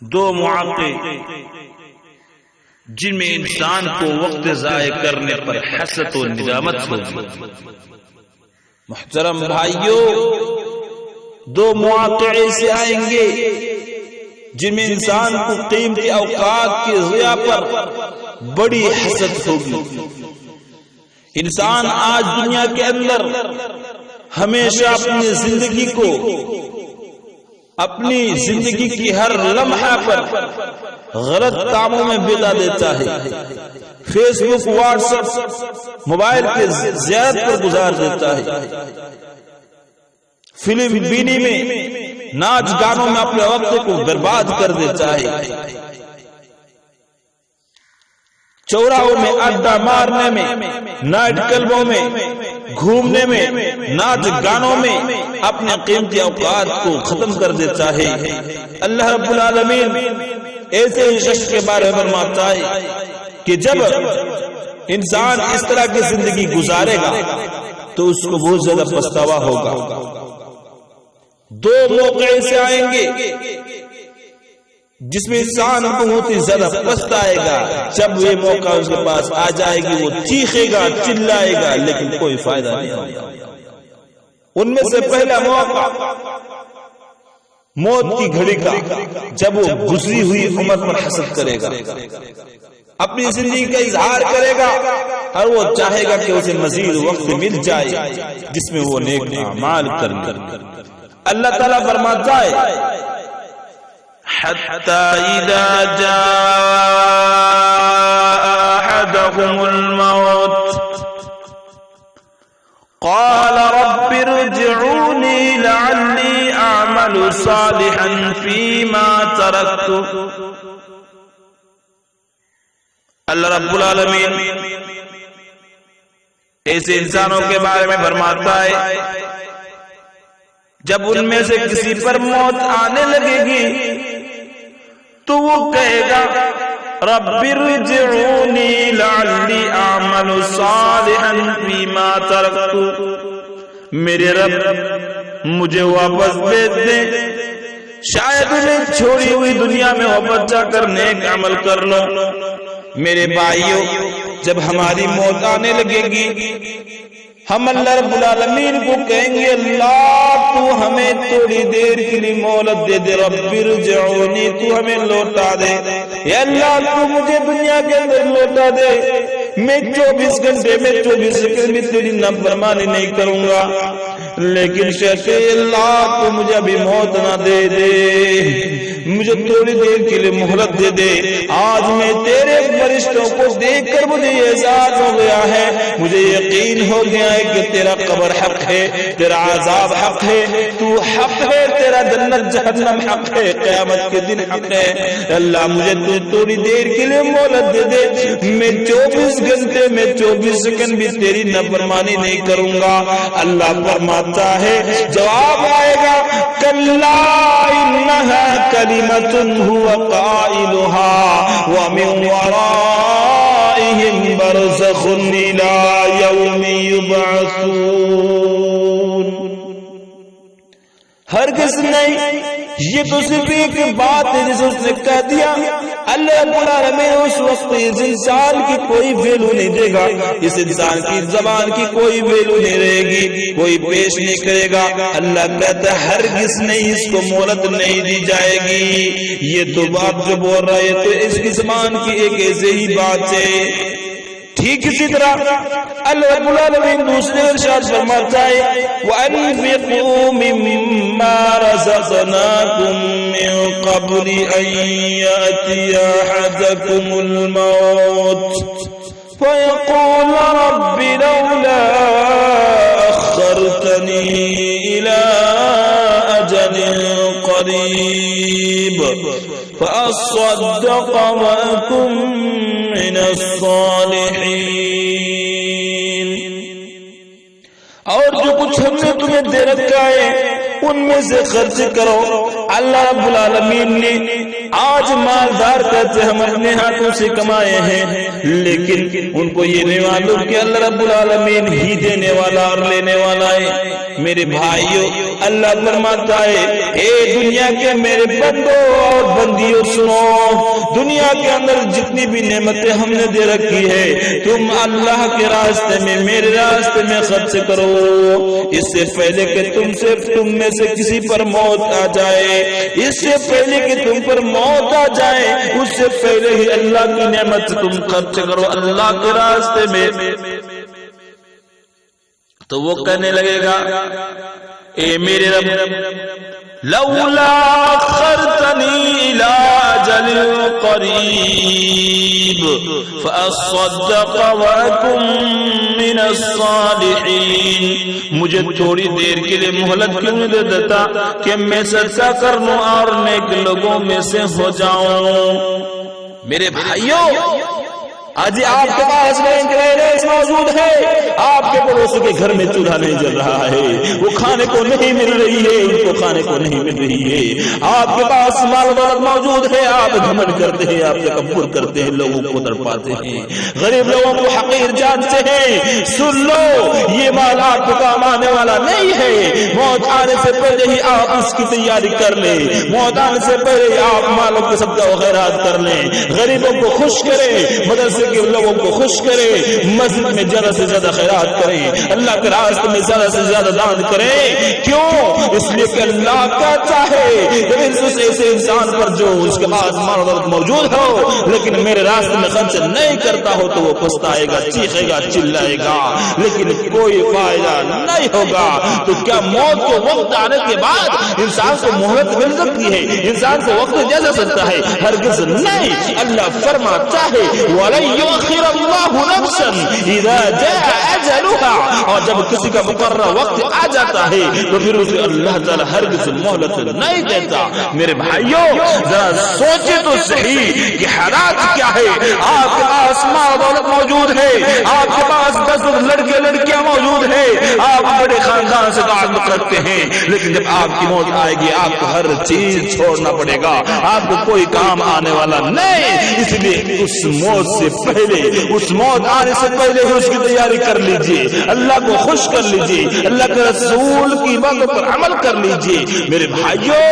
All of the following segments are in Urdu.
دو مواقع جن میں انسان کو وقت ضائع کرنے پر حسرت و ندامت ہوگی۔ محترم بھائیوں، دو مواقع ایسے آئیں گے جن میں انسان کو قیمتی اوقات کے ضیاع پر بڑی حسرت ہوگی۔ انسان آج دنیا کے اندر ہمیشہ اپنی زندگی کی ہر لمحہ پر غلط کاموں میں بتا دیتا ہے۔ فیس بک، واٹس ایپ، موبائل کے زیادت پر گزار دیتا ہے۔ فلم بینی میں، ناچ گانوں میں اپنے وقت کو برباد کر دیتا ہے۔ چوراہوں میں اڈا مارنے میں، نائٹ کلبوں میں گھومنے میں، ناچ گانوں میں اپنے قیمتی اوقات کو ختم کر دیتا ہے۔ اللہ رب العالمین ایسے شخص کے بارے میں فرماتا ہے کہ جب انسان اس طرح کی زندگی گزارے گا تو اس کو بہت زیادہ پچھتاوا ہوگا۔ دو موقع ایسے آئیں گے جس میں انسان بہت ہی زیادہ پچھتائے گا۔ جب یہ موقع اس کے پاس آ جائے گی وہ چیخے گا، چلائے گا، لیکن کوئی فائدہ نہیں ہوگا۔ ان میں سے پہلا موقع موت کی گھڑی کا، جب وہ گزری ہوئی عمر پر حسد کرے گا، اپنی زندگی کا اظہار کرے گا اور وہ چاہے گا کہ اسے مزید وقت مل جائے جس میں وہ نیک اعمال کر لے۔ اللہ تعالیٰ فرماتا ہے حَتَّى إِذَا جَاءَ أَحَدَهُمُ الْمَوْتُ قَالَ رَبِّ ارْجِعُونِي لَعَلِّي أَعْمَلُ صَالِحًا فِيمَا تَرَكْتُ۔ اللہ رب العالمین ایسے انسانوں کے بارے میں فرماتا ہے جب ان میں سے کسی پر موت آنے لگے گی تو وہ کہے گا رب ارجعونی لعلی اعمل صالحا فیما ترکت، میرے رب مجھے واپس بھیج دے، شاید میں چھوڑی ہوئی دنیا میں واپس جا کر نیک عمل کر لوں۔ میرے بھائیوں، جب ہماری موت آنے لگے گی ہم اللہ رب العالمین کو کہیں گے اللہ تو ہمیں تھوڑی دیر کے لیے مہلت دے دے، رب ارجعونی، تو ہمیں لوٹا دے، یا اللہ تو مجھے دنیا کے اندر لوٹا دے، میں 24 گھنٹے میں 24 سیکنڈ میں تیری نافرمانی نہیں کروں گا، لیکن شیخ اللہ تو مجھے ابھی موت نہ دے دے، مجھے تھوڑی دیر کے لیے مہلت دے دے۔ آج میں تیرے فرشتوں کو دیکھ کر مجھے احساس ہو گیا ہے، مجھے یقین ہو گیا ہے کہ تیرا قبر حق ہے، تیرا عذاب حق ہے، تو حق ہے، تیرا جنت جہنم حق ہے، قیامت کے دن حق ہے۔ اللہ مجھے تو تھوڑی دیر کے لیے مہلت دے دے، میں 24 گھنٹے میں 24 سیکنڈ بھی تیری نافرمانی نہیں کروں گا۔ اللہ فرماتا ہے جواب آئے گا کلا انہا کلمۃ هو قائلها ومن ورائهم برزخ الى يوم يبعثون۔ ہرگز نہیں، یہ تو صرف ایک بات ہے جسے اس نے کہہ دیا۔ اللہ رب العالمین اس وقت اس انسان کی کوئی ویلو نہیں دے گا، اس انسان کی زبان کی کوئی ویلو نہیں رہے گی، کوئی پیش نہیں کرے گا۔ اللہ کہتا ہے ہرگز نہیں، اس کو مہلت نہیں دی جائے گی۔ یہ تو بات جو بول رہا ہے تو اس کی زبان کی ایک ایسے ہی بات ہے۔ ٹھیک اسی طرح اللہ رب العالمین دوسرے ارشاد فرماتا ہے وَأَنفِقُوا مِمَّا رَزَقْنَاكُم مِّن قَبْلِ أَن يَأْتِيَ أَحَدَكُمُ الْمَوْتُ فَيَقُولَ رَبِّ لَوْلَا أَخَّرْتَنِي إِلَىٰ أَجَلٍ قَرِيبٍ فَأَصَّدَّقَ وَأَكُن مِّنَ الصَّالِحِينَ۔ اور جو کچھ ہم نے تمہیں دے رکھا ہے ان میں سے خرچ کرو۔ اللہ رب العالمین نے آج مالدار کہتے ہم اپنے ہاتھوں سے کمائے ہیں، لیکن ان کو یہ نہیں معلوم کہ اللہ رب العالمین ہی دینے والا اور لینے والا ہے۔ میرے بھائیوں، اللہ فرماتا ہے اے دنیا کے میرے بندوں اور بندیوں سنو، دنیا کے اندر جتنی بھی نعمتیں ہم نے دے رکھی ہے تم اللہ کے راستے میں میرے راستے میں خرچ کرو، اس سے پہلے کہ تم میں سے کسی پر موت آ جائے، اس سے پہلے کہ تم پر موت آ جائے اس سے پہلے ہی اللہ کی نعمت تم خرچ کرو اللہ کے راستے میں۔ تو وہ کہنے لگے گا اے میرے رب لولا اخرتنی الى اجل قریب فاصدق واکن من الصالحین، مجھے تھوڑی دیر کے لیے مہلت کیوں نہیں دے دیتا کہ میں صدقہ کر لوں اور نیک لوگوں میں سے ہو جاؤں۔ میرے بھائیوں آج آپ کے پاس بینک بیلنس موجود ہے، آپ کے پڑوسی کے گھر میں چولہا نہیں جل رہا ہے، وہ کھانے کو نہیں مل رہی ہے، ان کو کھانے کو نہیں مل رہی ہے، آپ کے پاس مال و دولت موجود ہے، آپ گھمنڈ کرتے ہیں، آپ تکبر کرتے ہیں، لوگوں کو تڑپاتے ہیں، غریب لوگوں کو حقیر جانتے ہیں۔ سن لو یہ مال آپ کو کام آنے والا نہیں ہے، موت آنے سے پہلے ہی آپ اس کی تیاری کر لیں، موت آنے سے پہلے ہی آپ مالوں کے صدقہ و خیرات کر لیں، غریبوں کو خوش کریں، مدرسے کے لوگوں کو خوش کرے، مسجد میں زیادہ سے زیادہ خیرات کریں، اللہ کے راستے میں زیادہ سے زیادہ دان کریں۔ کیوں؟ اس لیے کہ اللہ کہتا ہے کہ اس ایسے انسان پر جو اس کے پاس مال و دولت موجود ہو لیکن میرے راستے میں خرچ نہیں کرتا ہو تو وہ پچھتائے گا، چیخے گا، چلائے گا، لیکن کوئی فائدہ نہیں ہوگا۔ تو کیا موت کو وقت آنے کے بعد انسان کو مہلت مل سکتی ہے، انسان کو وقت دے جا سکتا ہے؟ ہرگز نہیں۔ اللہ فرماتا ہے وَلَن يُؤَخِّرَ اللَّهُ نَفْسًا إِذَا جَاءَ أَجَلُهَا، اور جب کسی کا مقررہ وقت آ جاتا ہے تو پھر اسے اللہ تعالی ہرگز مہلت نہیں دیتا۔ میرے بھائیوں ذرا سوچے تو صحیح کہ حالات کیا ہے۔ آپ کے پاس مال و دولت موجود ہے، آپ کے پاس 10 لڑکے لڑکیاں موجود ہے، آپ بڑے خاندان سے تعلق رکھتے ہیں، لیکن جب آپ کی موت آئے گی آپ کو ہر چیز چھوڑنا پڑے گا، آپ کو کوئی کام آنے والا نہیں۔ اس لیے اس موت سے پہلے، اس موت آنے سے پہلے ہی اس کی تیاری کر لیجئے، اللہ کو خوش کر لیجئے، اللہ کے رسول کی باتوں پر عمل کر لیجئے۔ میرے بھائیوں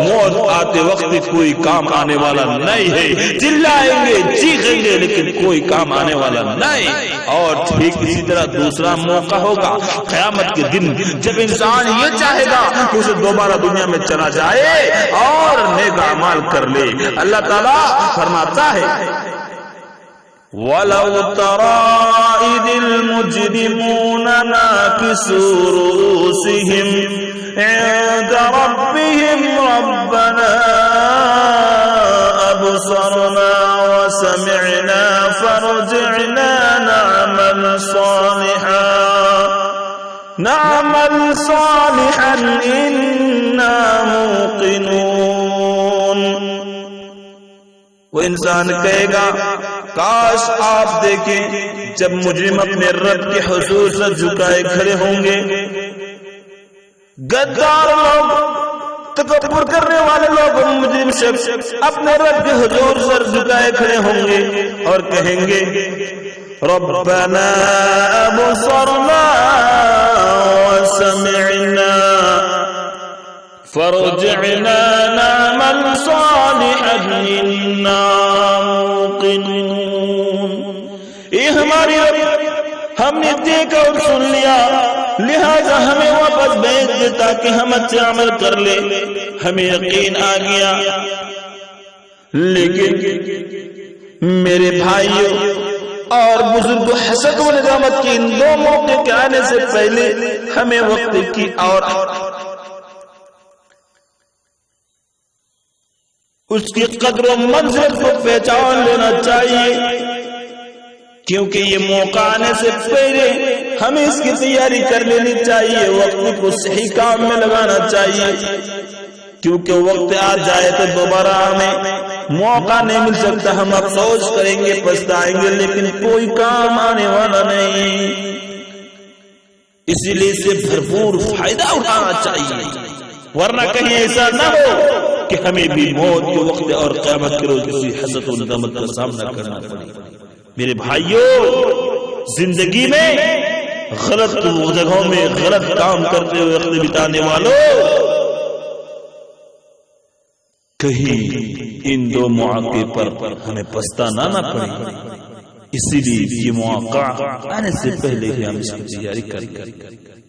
موت آتے وقت کوئی کام آنے والا نہیں ہے، چلائیں گے چیخیں گے لیکن کوئی کام آنے والا نہیں۔ اور ٹھیک اسی طرح دوسرا موقع ہوگا قیامت کے دن جب انسان یہ چاہے گا کہ اسے دوبارہ دنیا میں چلا جائے اور نیک اعمال کر لے۔ اللہ تعالیٰ فرماتا ہے وَلَوْ تَرَىٰ إِذِ الْمُجْرِمُونَ نَاكِسُو رُءُوسِهِمْ عِندَ رَبِّهِمْ رَبَّنَا أَبْصَرْنَا وَسَمِعْنَا فَارْجِعْنَا نَعْمَلْ صَالِحًا إِنَّا مُوقِنُونَ۔ وہ انسان کہے گا کاش آپ دیکھیں جب مجرم اپنے رب کے حضور سے جھکائے کھڑے ہوں گے، غدار لوگ، تکبر کرنے والے لوگ، مجرم شخص اپنے رب کے حضور سر جھکائے کھڑے ہوں گے اور کہیں گے ربنا ابصرنا وسمعنا فرجعنا نعمل صالحا انا موقنون۔ اے ہماری رب ہم نے دیکھا اور سن لیا لہذا ہمیں واپس بھیج دے تاکہ ہم اچھے عمل کر لے، ہمیں یقین آ گیا۔ لیکن میرے بھائیوں اور بزرگ حسد و ندامت کی ان دو موقع کے آنے سے پہلے ہمیں وقت کی اور اس کی قدر و منزلت کو پہچان لینا چاہیے، کیونکہ یہ موقع آنے سے پہلے ہمیں اس کی تیاری کر لینی چاہیے، وقت کو صحیح کام میں لگانا چاہیے، کیونکہ وقت آ جائے تو دوبارہ ہمیں موقع نہیں مل سکتا، ہم افسوس کریں گے، پچھتائیں گے، لیکن کوئی کام آنے والا نہیں۔ اسی لیے اسے بھرپور فائدہ اٹھانا چاہیے، ورنہ کہیں ایسا نہ ہو کہ ہمیں بھی موت کے وقت اور قیامت کے روز کسی حسرت و ندامت کا سامنا کرنا پڑے۔ میرے بھائیوں زندگی میں غلط جگہوں میں غلط کام کرتے ہوئے وقت بتانے والوں، کہیں ان دو مواقع پر ہمیں پچھتانا نہ پڑے، اسی لیے یہ مواقع آنے سے پہلے ہی ہم اس کی تیاری کریں۔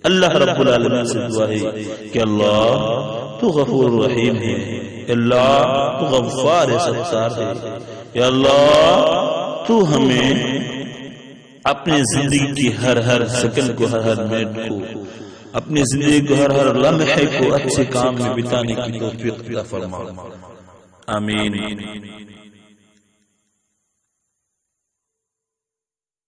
اللہ رب العالمین سے دعا ہے کہ اللہ تو غفور رحیم ہے، اللہ تو غفار ستار ہے، یا اللہ تو ہمیں اپنے زندگی کی ہر سیکنڈ کو، ہر منٹ کو، اپنی زندگی کو ہر لمحے کو اچھے کام میں بتانے کی توفیق عطا فرما، آمین۔